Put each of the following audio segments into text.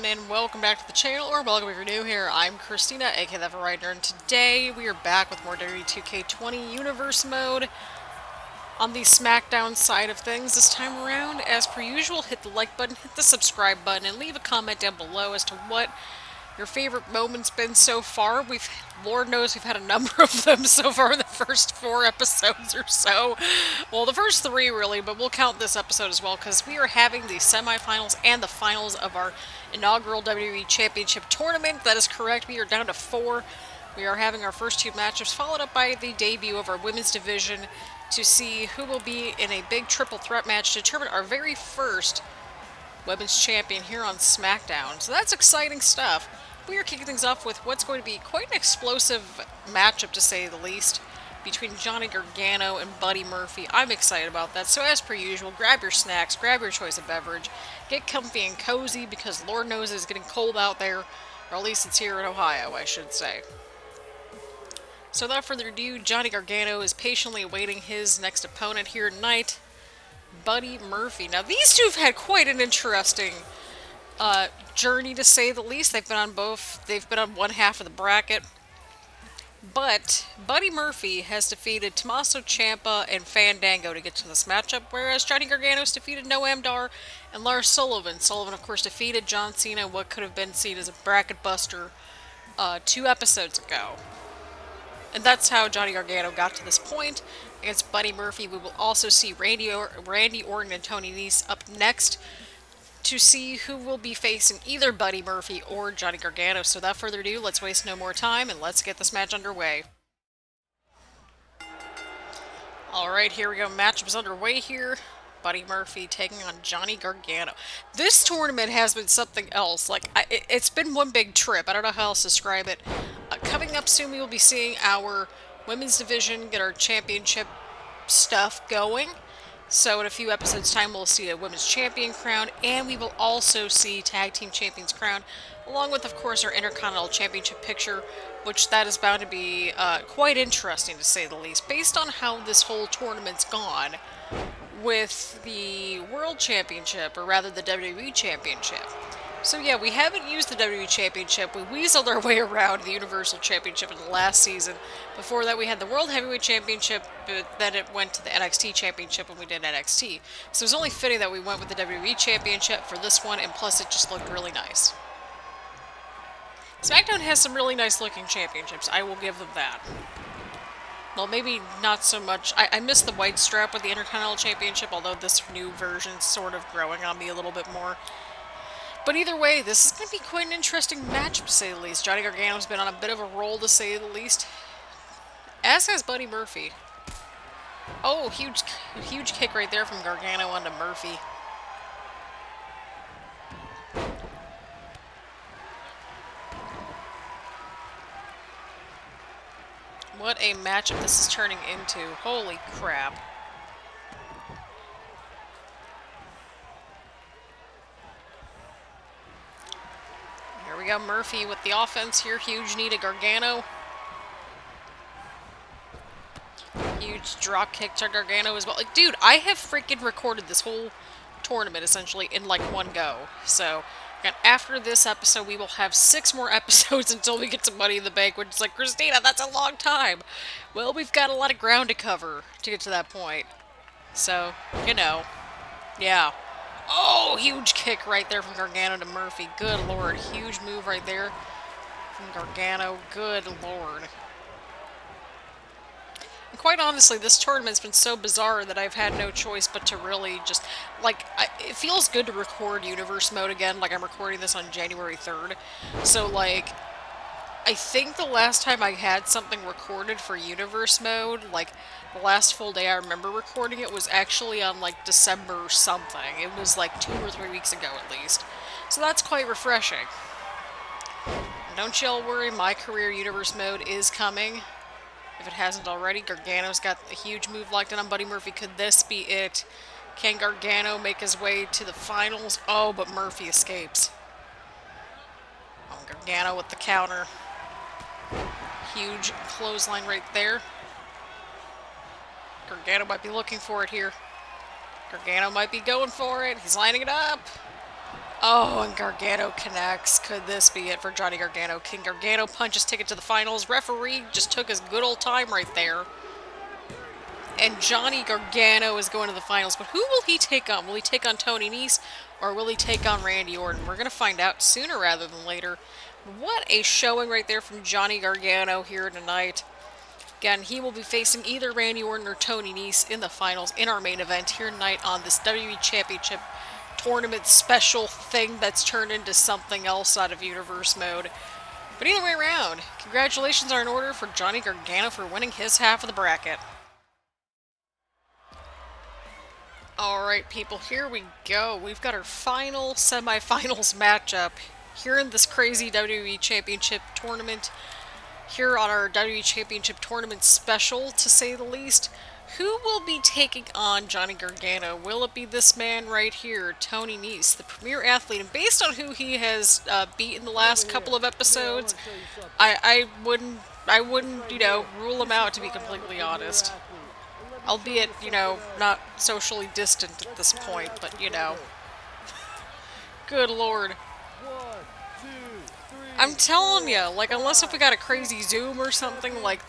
and welcome back to the channel, or welcome if you're new here. I'm Christina, aka ThatVarietyNerd, and today we are back with more WWE 2K20 Universe Mode on the Smackdown side of things this time around. As per usual, hit the like button, hit the subscribe button, and leave a comment down below as to what your favorite moment's been so far. Lord knows we've had a number of them so far in the first 4 episodes or so. Well, the first 3 really, but we'll count this episode as well because we are having the semifinals and the finals of our inaugural WWE Championship tournament. That is correct. We are down to 4. We are having our first 2 matchups, followed up by the debut of our women's division to see who will be in a big triple threat match to determine our very first women's champion here on SmackDown. So that's exciting stuff. We are kicking things off with what's going to be quite an explosive matchup, to say the least, between Johnny Gargano and Buddy Murphy. I'm excited about that. So as per usual, grab your snacks, grab your choice of beverage, get comfy and cozy because Lord knows it's getting cold out there, or at least it's here in Ohio, I should say. So without further ado, Johnny Gargano is patiently awaiting his next opponent here tonight, Buddy Murphy. Now these two have had quite an interesting journey, to say the least. They've been on one half of the bracket. But Buddy Murphy has defeated Tommaso Ciampa and Fandango to get to this matchup, whereas Johnny Gargano's defeated Noam Dar and Lars Sullivan. Sullivan, of course, defeated John Cena in what could have been seen as a bracket buster 2 episodes ago. And that's how Johnny Gargano got to this point. Against Buddy Murphy, we will also see Randy Orton and Toni Nese up next to see who will be facing either Buddy Murphy or Johnny Gargano. So without further ado, let's waste no more time and let's get this match underway. Alright, here we go. Matchup is underway here. Buddy Murphy taking on Johnny Gargano. This tournament has been something else. It's been one big trip. I don't know how else to describe it. Coming up soon, we will be seeing our women's division get our championship stuff going. So in a few episodes' time, we'll see a women's champion crown, and we will also see tag team champions crown, along with, of course, our intercontinental championship picture, which that is bound to be quite interesting, to say the least, based on how this whole tournament's gone with the World Championship, or rather the WWE Championship. So yeah, we haven't used the WWE Championship. We weaseled our way around the Universal Championship in the last season. Before that, we had the World Heavyweight Championship, but then it went to the NXT Championship when we did NXT. So it was only fitting that we went with the WWE Championship for this one, and plus it just looked really nice. SmackDown has some really nice looking championships, I will give them that. Well, maybe not so much. I miss the white strap with the Intercontinental Championship, although this new version's sort of growing on me a little bit more. But either way, this is going to be quite an interesting match, to say the least. Johnny Gargano's been on a bit of a roll, to say the least. As has Buddy Murphy. Oh, huge kick right there from Gargano onto Murphy. What a matchup this is turning into. Holy crap. Here we go, Murphy with the offense here. Huge knee to Gargano. Huge drop kick to Gargano as well. Like, dude, I have freaking recorded this whole tournament, essentially, in, like, one go. So, and after this episode, we will have 6 more episodes until we get to Money in the Bank, which is like, Christina, that's a long time. Well, we've got a lot of ground to cover to get to that point. So, you know, yeah. Oh, huge kick right there from Gargano to Murphy. Good lord. Huge move right there from Gargano. Good lord. And quite honestly, this tournament's been so bizarre that I've had no choice but to really just, like, it feels good to record Universe Mode again. Like, I'm recording this on January 3rd. So, like, I think the last time I had something recorded for Universe Mode, like, the last full day I remember recording it was actually on, like, December something. It was, like, 2 or 3 weeks ago, at least. So that's quite refreshing. Don't y'all worry, my career Universe Mode is coming. If it hasn't already, Gargano's got a huge move locked in on Buddy Murphy. Could this be it? Can Gargano make his way to the finals? Oh, but Murphy escapes. Oh, Gargano with the counter. Huge clothesline right there. Gargano might be looking for it here. Gargano might be going for it. He's lining it up. Oh, and Gargano connects. Could this be it for Johnny Gargano? Can Gargano punch his ticket to the finals? Referee just took his good old time right there. And Johnny Gargano is going to the finals. But who will he take on? Will he take on Toni Nese? Or will he take on Randy Orton? We're going to find out sooner rather than later. What a showing right there from Johnny Gargano here tonight. Again, he will be facing either Randy Orton or Toni Nese in the finals in our main event here tonight on this WWE Championship tournament special thing that's turned into something else out of universe mode. But either way around, congratulations are in order for Johnny Gargano for winning his half of the bracket. Alright people, here we go. We've got our final semifinals matchup here in this crazy WWE Championship tournament. Here on our WWE Championship tournament special, to say the least. Who will be taking on Johnny Gargano? Will it be this man right here, Toni Nese, the premier athlete? And based on who he has beat in the last couple of episodes, I wouldn't, you know, rule him out, to be completely honest. Albeit, you know, not socially distant at this point, but, you know. Good lord. I'm telling you, like, unless if we got a crazy Zoom or something, like,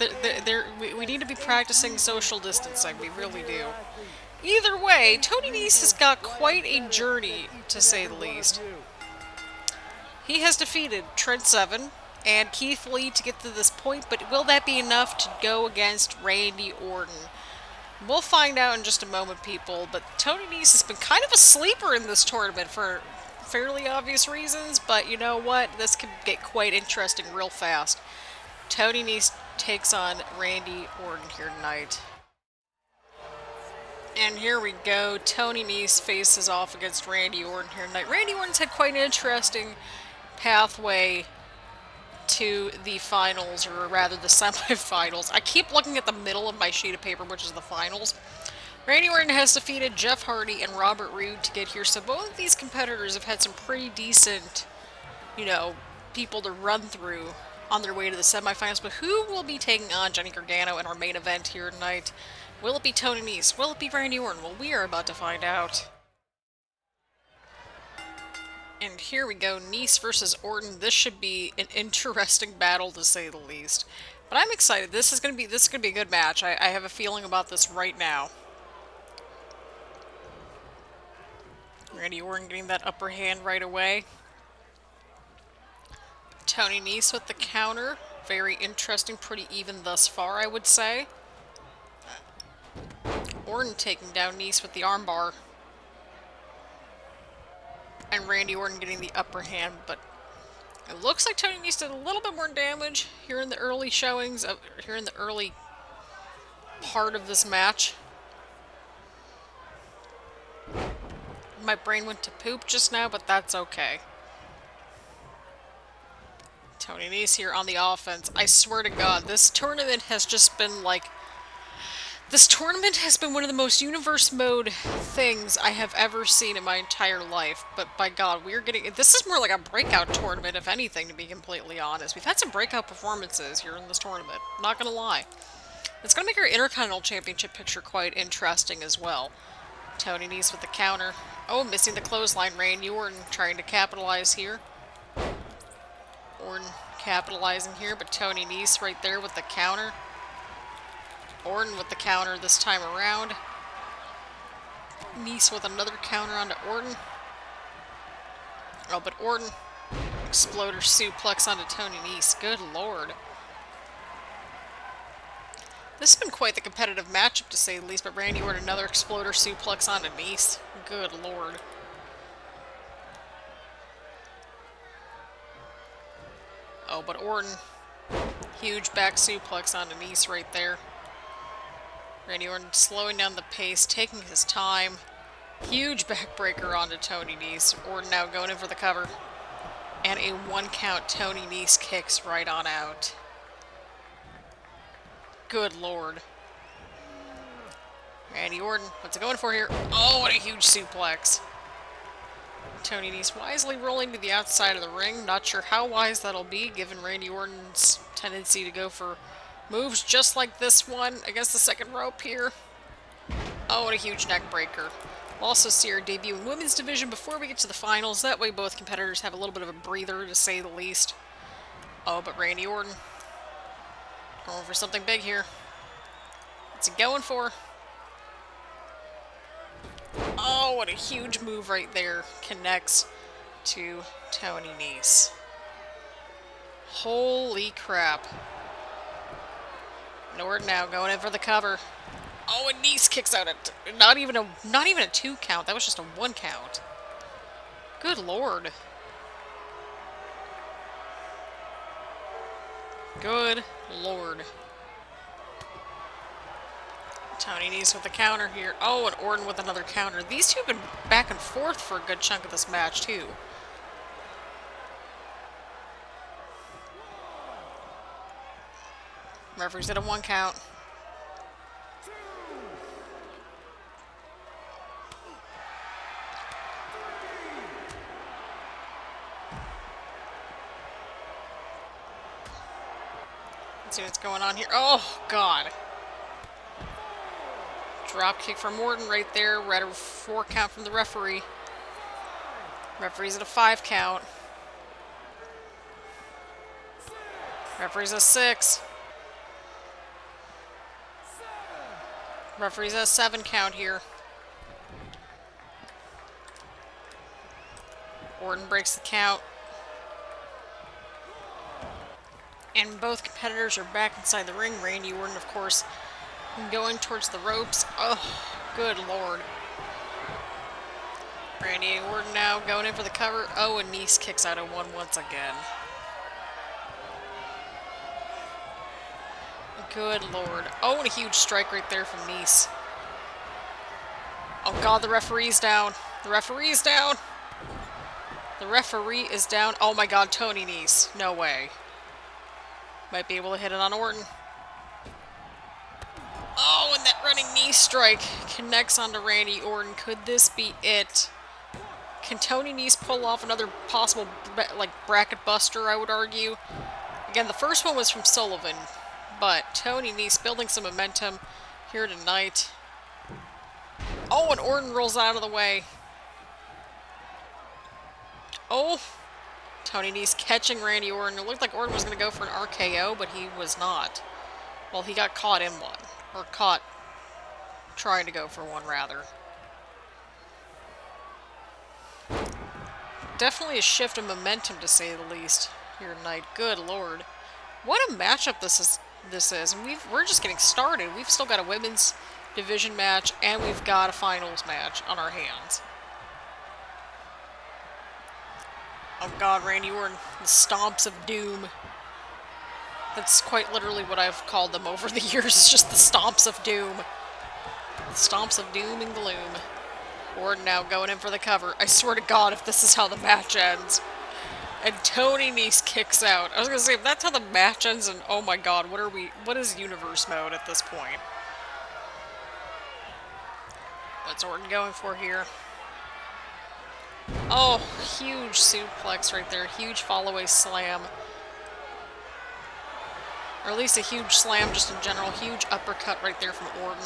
we need to be practicing social distancing, we really do. Either way, Toni Nese has got quite a journey, to say the least. He has defeated Trent Seven and Keith Lee to get to this point, but will that be enough to go against Randy Orton? We'll find out in just a moment, people, but Toni Nese has been kind of a sleeper in this tournament for fairly obvious reasons, but you know what? This could get quite interesting real fast. Toni Nese takes on Randy Orton here tonight. And here we go. Toni Nese faces off against Randy Orton here tonight. Randy Orton's had quite an interesting pathway to the finals, or rather the semifinals. I keep looking at the middle of my sheet of paper, which is the finals. Randy Orton has defeated Jeff Hardy and Robert Roode to get here, so both of these competitors have had some pretty decent, you know, people to run through on their way to the semifinals. But who will be taking on Johnny Gargano in our main event here tonight? Will it be Toni Nese? Will it be Randy Orton? Well, we are about to find out. And here we go, Nese versus Orton. This should be an interesting battle, to say the least. But I'm excited. This is gonna be a good match. I have a feeling about this right now. Randy Orton getting that upper hand right away. Toni Nese with the counter. Very interesting, pretty even thus far, I would say. Orton taking down Nese with the armbar. And Randy Orton getting the upper hand, but it looks like Toni Nese did a little bit more damage here in the early showings, here in the early part of this match. My brain went to poop just now, but that's okay. Toni Nese here on the offense. I swear to God, this tournament has just been like... This tournament has been one of the most universe mode things I have ever seen in my entire life. But by God, we're getting... This is more like a breakout tournament, if anything, to be completely honest. We've had some breakout performances here in this tournament. Not gonna lie. It's gonna make our Intercontinental Championship picture quite interesting as well. Toni Nese with the counter. Oh, missing the clothesline. Randy Orton trying to capitalize here. Orton capitalizing here, but Toni Nese right there with the counter. Orton with the counter this time around. Nese with another counter onto Orton. Oh, but Orton, exploder suplex onto Toni Nese. Good lord. This has been quite the competitive matchup, to say the least, but Randy Orton, another exploder suplex onto Nese. Good lord. Oh, but Orton, huge back suplex onto Nese right there. Randy Orton slowing down the pace, taking his time. Huge backbreaker onto Toni Nese. Orton now going in for the cover. And a 1 count. Toni Nese kicks right on out. Good lord. Randy Orton, what's it going for here? Oh, what a huge suplex. Toni Nese wisely rolling to the outside of the ring. Not sure how wise that'll be, given Randy Orton's tendency to go for moves just like this one against the second rope here. Oh, and a huge neck breaker. We'll also see our debut in women's division before we get to the finals. That way both competitors have a little bit of a breather, to say the least. Oh, but Randy Orton going for something big here. What's he going for? Oh, what a huge move right there. Connects to Toni Nese. Holy crap. And Orton now going in for the cover. Oh, and Nese kicks out at not even a 2 count. That was just a 1 count. Good lord. Good lord. Toni Nese with the counter here. Oh, and Orton with another counter. These two have been back and forth for a good chunk of this match, too. Referee's at a 1 count. Let's see what's going on here. Oh, God. Drop kick from Orton right there. We're at a 4 count from the referee. Referee's at a 5 count. Referee's at 6. Referee's at a 7 count here. Orton breaks the count. And both competitors are back inside the ring. Randy Orton, of course, going towards the ropes. Oh, good lord. Randy Orton now going in for the cover. Oh, and Nese kicks out at 1 once again. Good lord. Oh, and a huge strike right there from Nese. Oh god, the referee's down. The referee's down. The referee is down. Oh my god, Toni Nese. No way. Might be able to hit it on Orton. Oh, and that running knee strike connects onto Randy Orton. Could this be it? Can Toni Nese pull off another possible bracket buster, I would argue? Again, the first one was from Sullivan, but Toni Nese building some momentum here tonight. Oh, and Orton rolls out of the way. Oh, Toni Nese catching Randy Orton. It looked like Orton was going to go for an RKO, but he was not. Well, he got caught in one. Or caught trying to go for one, rather. Definitely a shift in momentum, to say the least, here tonight. Good lord. What a matchup this is. And we're just getting started. We've still got a women's division match, and we've got a finals match on our hands. Oh god, Randy Orton, the stomps of doom. That's quite literally what I've called them over the years, is just the stomps of doom. The stomps of doom and gloom. Orton now going in for the cover. I swear to god, if this is how the match ends. And Toni Nese kicks out. I was gonna say, if that's how the match ends, and oh my god, what is universe mode at this point? What's Orton going for here? Oh, huge suplex right there. Huge follow-away slam. Or at least a huge slam just in general. Huge uppercut right there from Orton.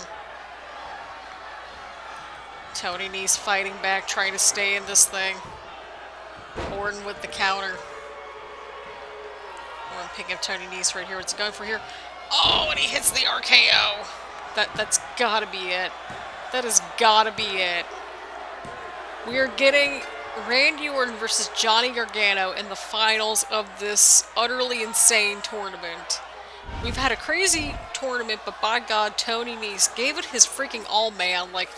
Toni Nese fighting back, trying to stay in this thing. Orton with the counter. Orton picking up Toni Nese right here. What's he going for here? Oh, and he hits the RKO. That's gotta be it. That has gotta be it. We are getting Randy Orton versus Johnny Gargano in the finals of this utterly insane tournament. We've had a crazy tournament, but by God, Toni Nese gave it his freaking all, man. Like,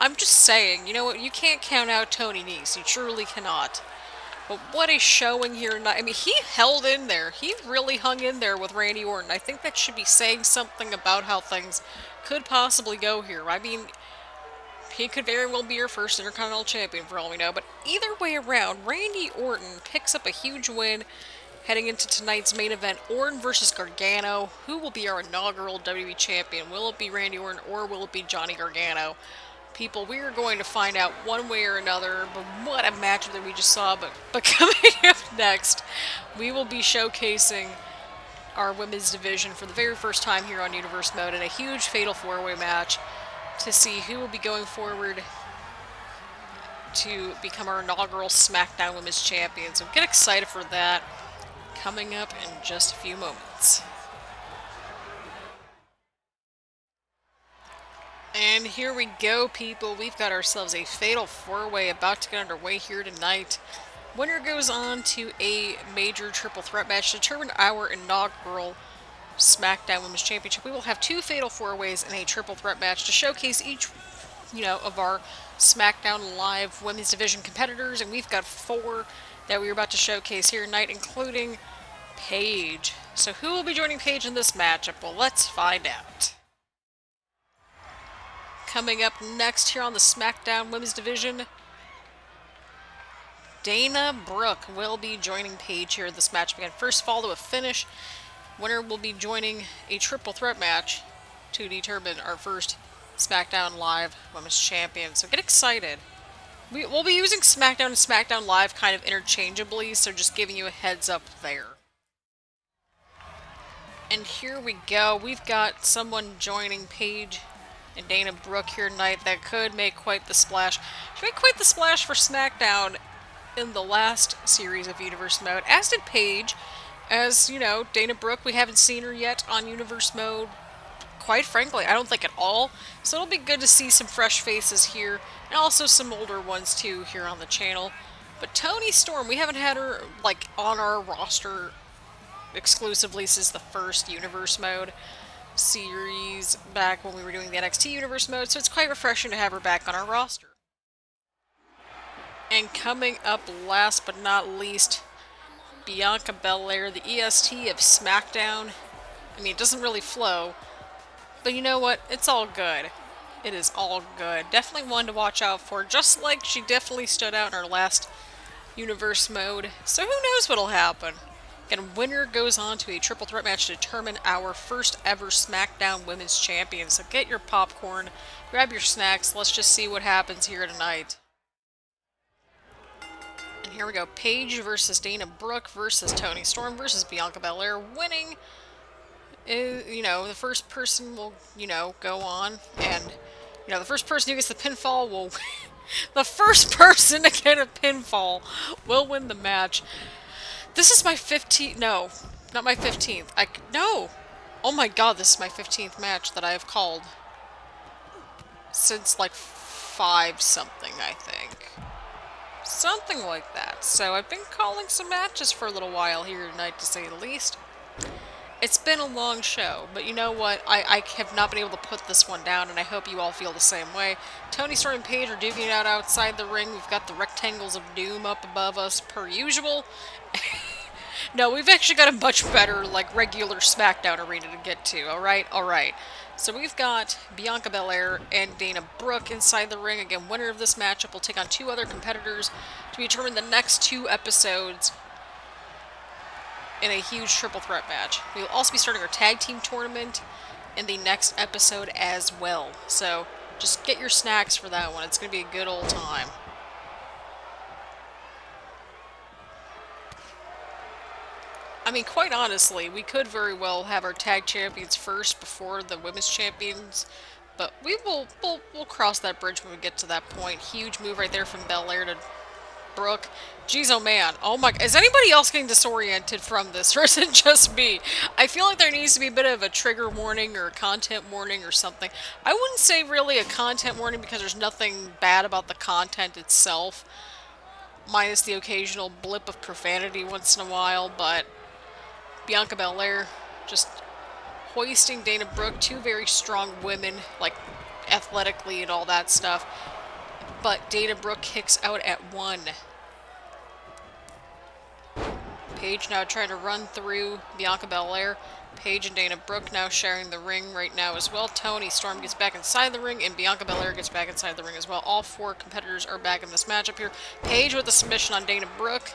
I'm just saying, you know what? You can't count out Toni Nese. You truly cannot. But what a showing here tonight. I mean, he held in there. He really hung in there with Randy Orton. I think that should be saying something about how things could possibly go here. I mean, he could very well be your first Intercontinental Champion for all we know. But either way around, Randy Orton picks up a huge win heading into tonight's main event. Orton versus Gargano. Who will be our inaugural WWE Champion? Will it be Randy Orton or will it be Johnny Gargano? People, we are going to find out one way or another. But what a match that we just saw. But coming up next, we will be showcasing our women's division for the very first time here on Universe Mode in a huge Fatal 4-Way match to see who will be going forward to become our inaugural Smackdown Women's Champion. So get excited for that coming up in just a few moments. And here we go, people. We've got ourselves a fatal four-way about to get underway here tonight. Winner goes on to a major triple threat match to determine our inaugural Smackdown Women's Championship. We will have two fatal four-ways in a triple threat match to showcase each, of our SmackDown Live Women's Division competitors, and we've got four that we're about to showcase here tonight, including Paige. So who will be joining Paige in this matchup? Well, let's find out. Coming up next here on the SmackDown Women's Division, Dana Brooke will be joining Paige here in this match. Again, first fall to a finish. Winner will be joining a triple threat match to determine our first SmackDown Live Women's Champion. So get excited. We'll be using SmackDown and SmackDown Live kind of interchangeably, so just giving you a heads up there. And here we go. We've got someone joining Paige and Dana Brooke here tonight that could make quite the splash. She made quite the splash for SmackDown in the last series of Universe Mode, as did Paige. As, Dana Brooke, we haven't seen her yet on Universe Mode, quite frankly, I don't think at all. So it'll be good to see some fresh faces here, and also some older ones too here on the channel. But Toni Storm, we haven't had her, on our roster exclusively since the first Universe Mode series back when we were doing the NXT Universe Mode, so it's quite refreshing to have her back on our roster. And coming up last but not least, Bianca Belair, the EST of SmackDown. I mean, it doesn't really flow, but you know what? It's all good. It is all good. Definitely one to watch out for, just like she definitely stood out in our last Universe Mode. So who knows what'll happen? And winner goes on to a triple threat match to determine our first ever SmackDown Women's Champion. So get your popcorn, grab your snacks, let's just see what happens here tonight. And here we go, Paige versus Dana Brooke versus Toni Storm versus Bianca Belair. Winning is, the first person will, go on, and, the first person who gets the pinfall will the first person to get a pinfall will win the match. This is my 15th, no, not my 15th, no! Oh my god, this is my 15th match that I have called. Since, 5-something, I think. Something like that. So I've been calling some matches for a little while here tonight, to say the least. It's been a long show, but you know what? I have not been able to put this one down, and I hope you all feel the same way. Toni Storm and Paige are duking it out outside the ring. We've got the rectangles of doom up above us, per usual. No, we've actually got a much better, regular SmackDown arena to get to, alright? Alright. So we've got Bianca Belair and Dana Brooke inside the ring. Again, winner of this matchup will take on two other competitors to determine the next two episodes in a huge triple threat match. We will also be starting our tag team tournament in the next episode as well. So just get your snacks for that one. It's going to be a good old time. I mean, quite honestly, we could very well have our tag champions first before the women's champions, but we'll cross that bridge when we get to that point. Huge move right there from Belair to Brooke. Jeez, oh man. Oh my, is anybody else getting disoriented from this, or is it just me? I feel like there needs to be a bit of a trigger warning or a content warning or something. I wouldn't say really a content warning because there's nothing bad about the content itself, minus the occasional blip of profanity once in a while, but Bianca Belair just hoisting Dana Brooke, two very strong women, athletically and all that stuff. But Dana Brooke kicks out at 1. Paige now trying to run through Bianca Belair. Paige and Dana Brooke now sharing the ring right now as well. Toni Storm gets back inside the ring, and Bianca Belair gets back inside the ring as well. All four competitors are back in this matchup here. Paige with a submission on Dana Brooke,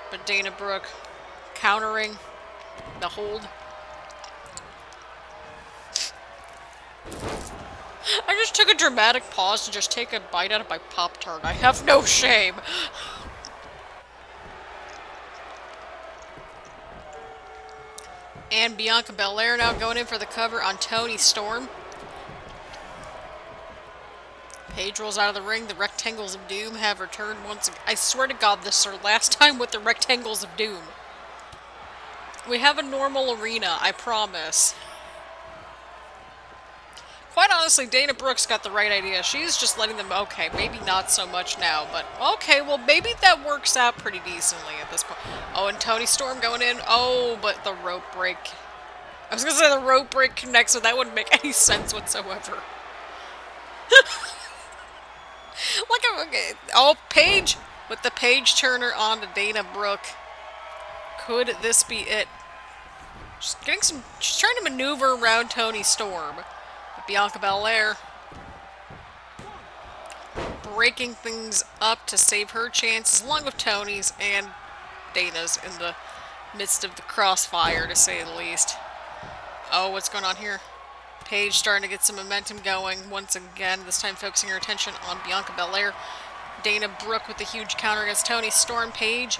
but Dana Brooke countering the hold. I just took a dramatic pause to just take a bite out of my Pop-Tart. I have no shame. And Bianca Belair now going in for the cover on Toni Storm. Paige rolls out of the ring. The Rectangles of Doom have returned once again. I swear to God, this is our last time with the Rectangles of Doom. We have a normal arena, I promise. Quite honestly, Dana Brooke's got the right idea. She's just letting them, okay, maybe not so much now, but okay, well, maybe that works out pretty decently at this point. Oh, and Toni Storm going in. Oh, but the rope break. I was gonna say the rope break connects, so that wouldn't make any sense whatsoever. Like, okay. Oh, Paige with the Paige Turner on to Dana Brooke. Could this be it? She's trying to maneuver around Toni Storm. Bianca Belair breaking things up to save her chances, along with Toni's and Dana's in the midst of the crossfire, to say the least. Oh, what's going on here? Paige starting to get some momentum going once again, this time focusing her attention on Bianca Belair. Dana Brooke with the huge counter against Toni Storm. Paige,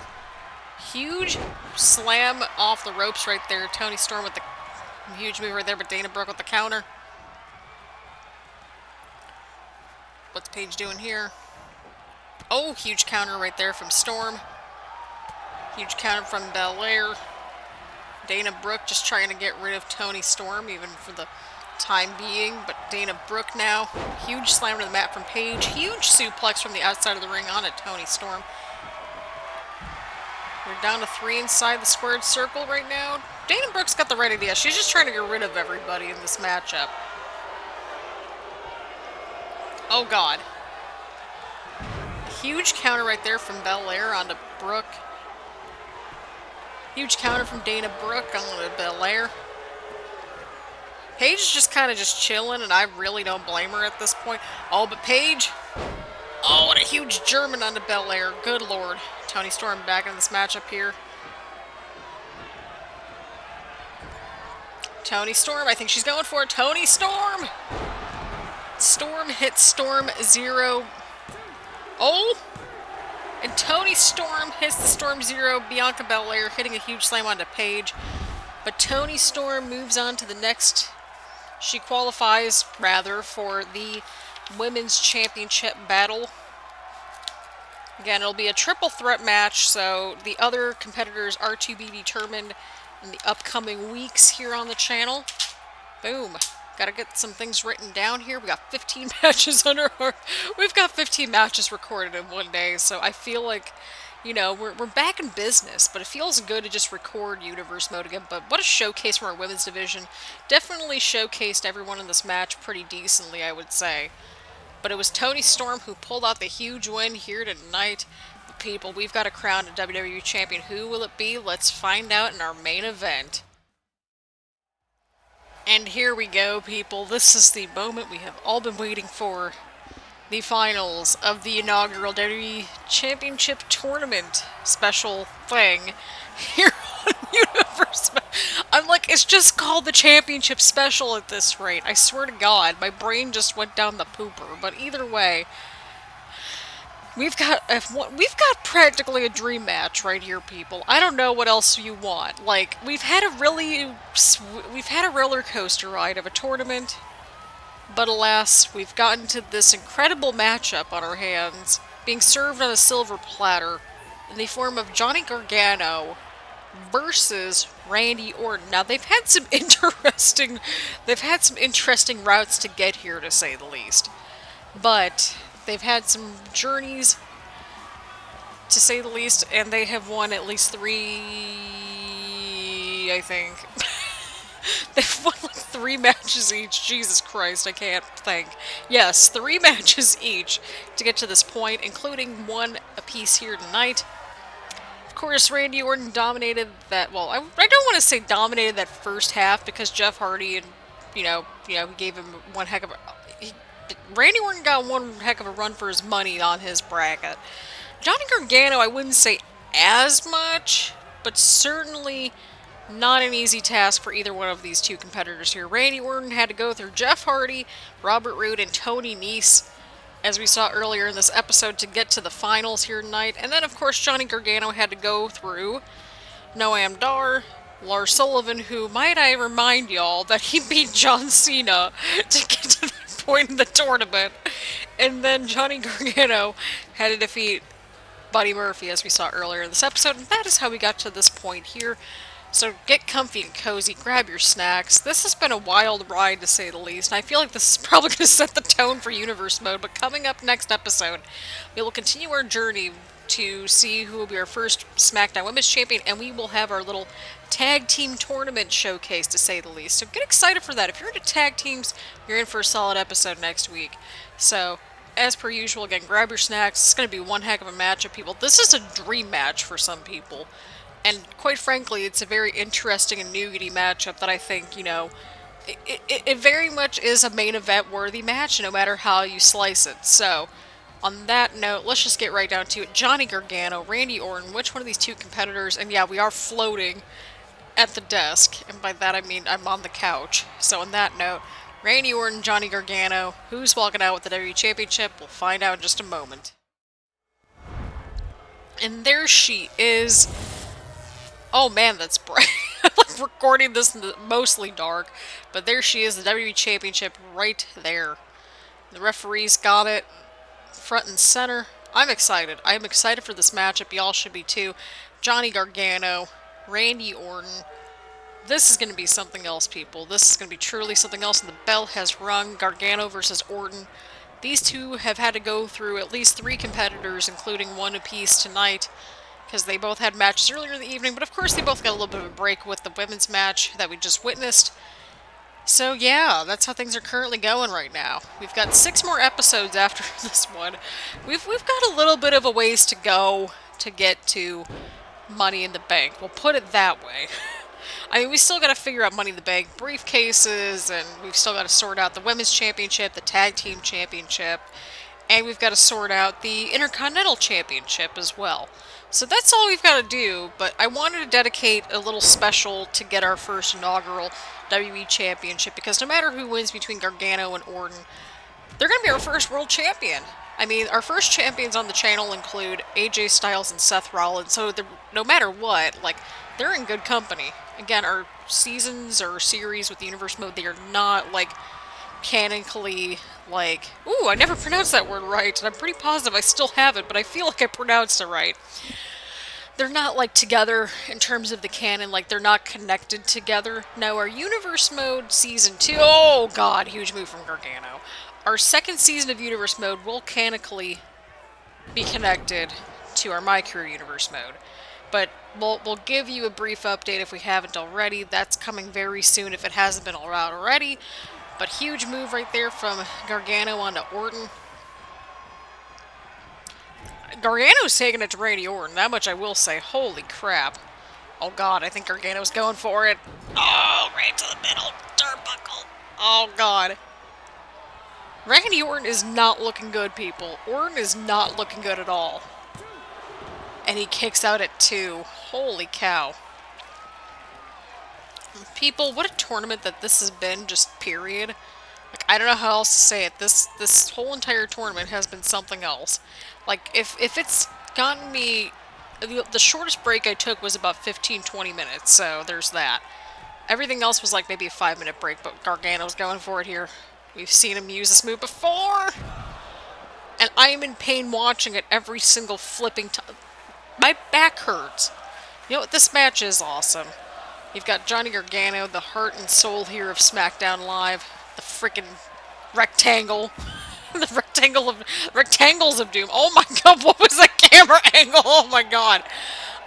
huge slam off the ropes right there. Toni Storm with the huge move right there, but Dana Brooke with the counter. What's Paige doing here? Oh, huge counter right there from Storm. Huge counter from Belair. Dana Brooke just trying to get rid of Toni Storm, even for the time being. But Dana Brooke now. Huge slam to the mat from Paige. Huge suplex from the outside of the ring on it, Toni Storm. We're down to 3 inside the squared circle right now. Dana Brooke's got the right idea. She's just trying to get rid of everybody in this matchup. Oh, God. Huge counter right there from Belair onto Brooke. Huge counter from Dana Brooke onto Belair. Paige is just kind of chilling, and I really don't blame her at this point. Oh, but Paige. Oh, and a huge German onto Belair. Good Lord. Toni Storm back in this matchup here. Toni Storm. I think she's going for it. Toni Storm. Storm hits Storm 0. Oh! And Toni Storm hits the Storm 0. Bianca Belair hitting a huge slam onto Paige. But Toni Storm moves on to the next. She qualifies, rather, for the Women's Championship battle. Again, it'll be a triple threat match, so the other competitors are to be determined in the upcoming weeks here on the channel. Boom. Gotta get some things written down here. We got 15 matches under our... We've got 15 matches recorded in one day, so I feel like, you know, we're back in business, but it feels good to just record Universe Mode again. But what a showcase from our women's division. Definitely showcased everyone in this match pretty decently, I would say. But it was Toni Storm who pulled out the huge win here tonight. People, we've got a crown a WWE Champion. Who will it be? Let's find out in our main event. And here we go, people. This is the moment we have all been waiting for. The finals of the inaugural WWE Championship Tournament special thing here on Universe. I'm like, it's just called the Championship Special at this rate. I swear to God, my brain just went down the pooper. But either way, we've got practically a dream match right here, people. I don't know what else you want. Like, we've had a roller coaster ride of a tournament, but alas, we've gotten to this incredible matchup on our hands, being served on a silver platter in the form of Johnny Gargano versus Randy Orton. Now, they've had some interesting routes to get here, to say the least, but they've had some journeys, to say the least, and they have won at least 3, I think. They've won like 3 matches each. Jesus Christ, I can't think. Yes, 3 matches each to get to this point, including 1 apiece here tonight. Of course, Randy Orton dominated that, well, I don't want to say dominated that first half, because Jeff Hardy and, you know, he gave him one heck of a... Randy Orton got one heck of a run for his money on his bracket. Johnny Gargano, I wouldn't say as much, but certainly not an easy task for either one of these two competitors here. Randy Orton had to go through Jeff Hardy, Robert Roode, and Tony Nese, as we saw earlier in this episode, to get to the finals here tonight. And then, of course, Johnny Gargano had to go through Noam Dar, Lars Sullivan, who, might I remind y'all, that he beat John Cena to get to the point in the tournament. And then Johnny Gargano had to defeat Buddy Murphy, as we saw earlier in this episode, and that is how we got to this point here. So get comfy and cozy, grab your snacks. This has been a wild ride, to say the least, and I feel like this is probably going to set the tone for Universe Mode, but coming up next episode, we will continue our journey to see who will be our first Smackdown Women's Champion, and we will have our little tag team tournament showcase, to say the least. So get excited for that. If you're into tag teams, you're in for a solid episode next week. So, as per usual, again, grab your snacks. It's going to be one heck of a matchup, people. This is a dream match for some people. And quite frankly, it's a very interesting and nougaty matchup that I think, you know, it very much is a main event worthy match, no matter how you slice it. So, on that note, let's just get right down to it. Johnny Gargano, Randy Orton, which one of these two competitors, and yeah, we are floating at the desk, and by that I mean I'm on the couch. So on that note, Randy Orton, Johnny Gargano, who's walking out with the WWE Championship, we'll find out in just a moment. And there she is. Oh man, that's bright. I'm like recording this in the mostly dark, but there she is, the WWE Championship right there. The referees got it front and center. I'm excited. I'm excited for this matchup. Y'all should be too. Johnny Gargano, Randy Orton. This is going to be something else, people. This is going to be truly something else, and the bell has rung. Gargano versus Orton. These two have had to go through at least 3 competitors, including one apiece tonight, because they both had matches earlier in the evening, but of course they both got a little bit of a break with the women's match that we just witnessed. So yeah, that's how things are currently going right now. We've got 6 more episodes after this one. We've got a little bit of a ways to go to get to Money in the Bank. We'll put it that way. I mean, we still got to figure out Money in the Bank briefcases, and we've still got to sort out the Women's Championship, the Tag Team Championship, and we've got to sort out the Intercontinental Championship as well. So that's all we've got to do, but I wanted to dedicate a little special to get our first inaugural WWE Championship, because no matter who wins between Gargano and Orton, they're going to be our first world champion. I mean, our first champions on the channel include AJ Styles and Seth Rollins, so no matter what, like, they're in good company. Again, our seasons or series with the Universe Mode, they are not, like, canonically, like... Ooh, I never pronounced that word right, and I'm pretty positive I still have it, but I feel like I pronounced it right. They're not, like, together in terms of the canon, like, they're not connected together. No, our Universe Mode Season 2... Oh, God, huge move from Gargano. Our second season of Universe Mode will canonically be connected to our My Career Universe Mode. But we'll give you a brief update if we haven't already. That's coming very soon if it hasn't been all out already. But huge move right there from Gargano onto Orton. Gargano's taking it to Randy Orton. That much I will say. Holy crap. Oh God, I think Gargano's going for it. Oh, right to the middle. Turnbuckle. Oh God. Randy Orton is not looking good, people. Orton is not looking good at all. And he kicks out at 2. Holy cow. People, what a tournament that this has been, just period. Like, I don't know how else to say it. This whole entire tournament has been something else. Like, if it's gotten me... The shortest break I took was about 15-20 minutes, so there's that. Everything else was like maybe a 5-minute break, but Gargano's going for it here. We've seen him use this move before! And I am in pain watching it every single flipping time. My back hurts. You know what? This match is awesome. You've got Johnny Gargano, the heart and soul here of SmackDown Live. The frickin' rectangle. The rectangles of doom. Oh my God, what was that camera angle? Oh my God.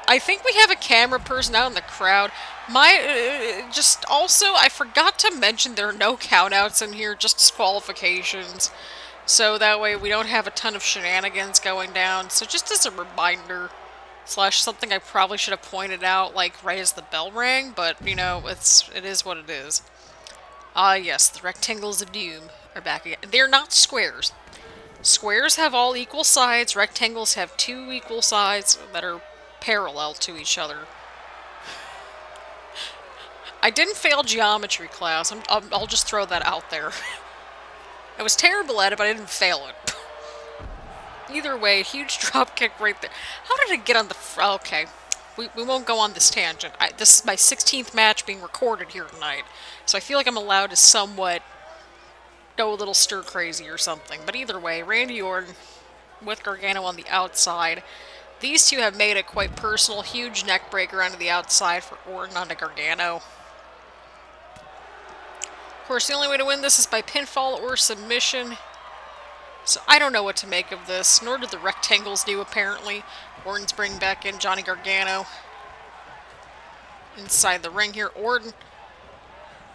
I think we have a camera person out in the crowd. Just also, I forgot to mention there are no countouts in here, just disqualifications. So that way we don't have a ton of shenanigans going down. So just as a reminder, / something I probably should have pointed out, like, right as the bell rang, but, you know, it is what it is. Ah, yes, the rectangles of doom are back again. They're not squares. Squares have all equal sides, rectangles have 2 equal sides that are parallel to each other. I didn't fail geometry class, I'll just throw that out there. I was terrible at it, but I didn't fail it. Either way, huge drop kick right there. How did it get on the... Okay, we won't go on this tangent. This is my 16th match being recorded here tonight, so I feel like I'm allowed to somewhat go a little stir crazy or something. But either way, Randy Orton with Gargano on the outside. These two have made it quite personal. Huge neck breaker onto the outside for Orton onto Gargano. Of course, the only way to win this is by pinfall or submission. So I don't know what to make of this, nor do the rectangles do, apparently. Orton's bringing back in Johnny Gargano. Inside the ring here, Orton.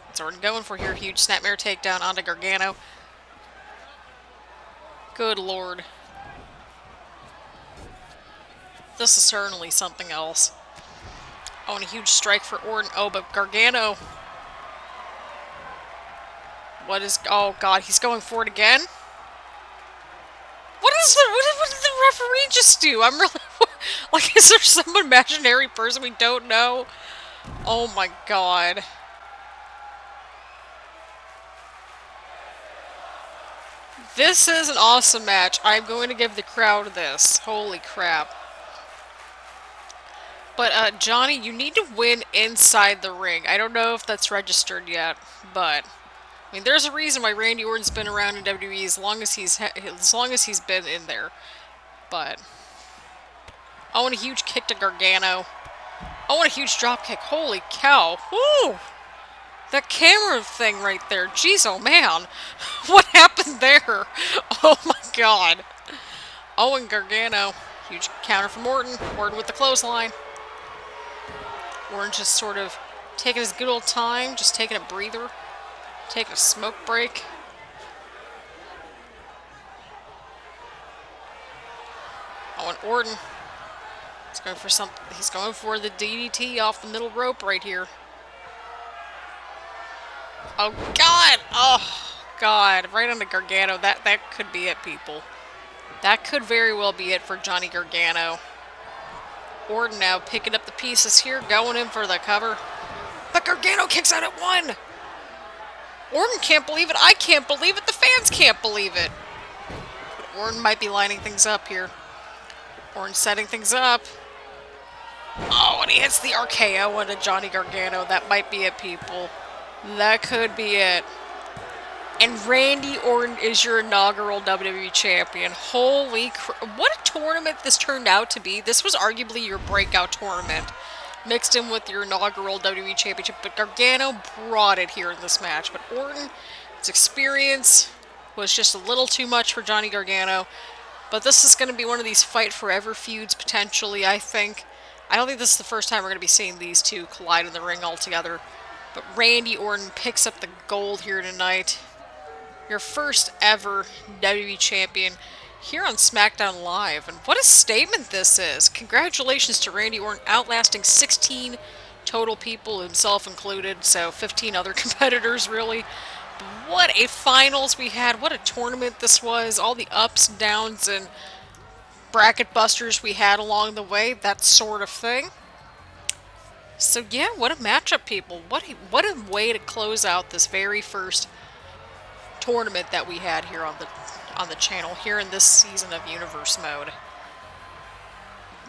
What's Orton going for here? Huge snapmare takedown onto Gargano. Good lord. This is certainly something else. Oh, and a huge strike for Orton. Oh, but Gargano. What is... Oh, God, he's going for it again? What did the referee just do? I'm really... Like, is there some imaginary person we don't know? Oh, my God. This is an awesome match. I'm going to give the crowd this. Holy crap. But, Johnny, you need to win inside the ring. I don't know if that's registered yet, but... I mean, there's a reason why Randy Orton's been around in WWE as long as he's been in there. But... Oh, and a huge kick to Gargano. Oh, and a huge drop kick. Holy cow. Woo! That camera thing right there. Jeez, oh man. What happened there? Oh my god. Oh, and Gargano. Huge counter from Orton. Orton with the clothesline. Orton just sort of taking his good old time. Just taking a breather. Taking a smoke break. Oh, and Orton. He's going for the DDT off the middle rope right here. Oh, God! Oh, God. Right on the Gargano. That could be it, people. That could very well be it for Johnny Gargano. Orton now picking up the pieces here, going in for the cover. But Gargano kicks out at one! Orton can't believe it. I can't believe it. The fans can't believe it. But Orton might be lining things up here. Orton setting things up. Oh, and he hits the RKO into Johnny Gargano. That might be it, people. That could be it. And Randy Orton is your inaugural WWE Champion. Holy crap. What a tournament this turned out to be. This was arguably your breakout tournament. Mixed in with your inaugural WWE Championship. But Gargano brought it here in this match. But Orton, his experience was just a little too much for Johnny Gargano. But this is going to be one of these fight forever feuds, potentially, I think. I don't think this is the first time we're going to be seeing these two collide in the ring altogether. But Randy Orton picks up the gold here tonight. Your first ever WWE Champion here on Smackdown Live. And what a statement this is. Congratulations to Randy Orton, outlasting 16 total people, himself included. So 15 other competitors, really. What a finals we had. What a tournament this was. All the ups and downs and bracket busters we had along the way. That sort of thing. So yeah, what a matchup, people. What a way to close out this very first tournament that we had here on the channel, here in this season of Universe Mode.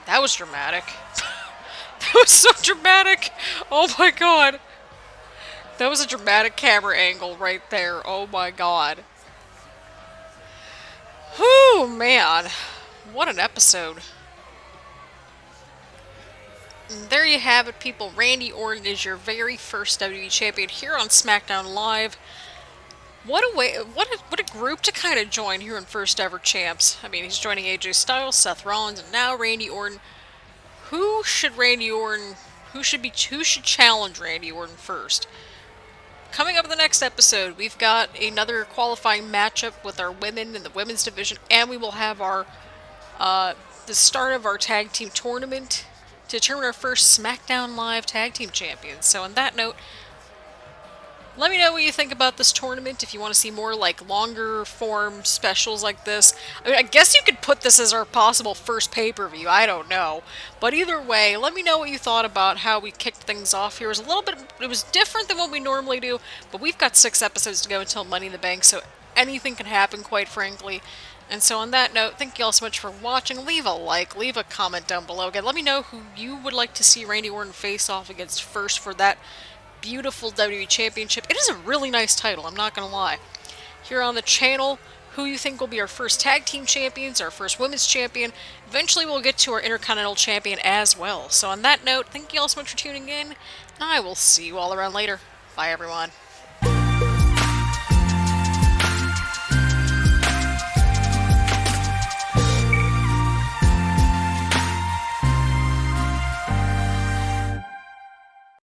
That was dramatic. That was so dramatic. Oh my god. That was a dramatic camera angle right there. Oh my god. Whew, man. What an episode. And there you have it, people. Randy Orton is your very first WWE Champion here on Smackdown Live. What a way, what a group to kind of join here in First Ever Champs. I mean, he's joining AJ Styles, Seth Rollins, and now Randy Orton. Who should challenge Randy Orton first? Coming up in the next episode, we've got another qualifying matchup with our women in the women's division, and we will have our the start of our tag team tournament to determine our first SmackDown Live tag team champions. So on that note, let me know what you think about this tournament, if you want to see more like longer form specials like this. I mean, I guess you could put this as our possible first pay-per-view, I don't know. But either way, let me know what you thought about how we kicked things off here. It was different than what we normally do, but we've got 6 episodes to go until Money in the Bank, so anything can happen, quite frankly. And so on that note, thank you all so much for watching. Leave a like, leave a comment down below. Again, let me know who you would like to see Randy Orton face off against first for that beautiful WWE Championship. It is a really nice title, I'm not going to lie. here on the channel who you think will be our first tag team champions, our first women's champion. Eventually we'll get to our Intercontinental Champion as well. So on that note, thank you all so much for tuning in, and I will see you all around later. Bye everyone.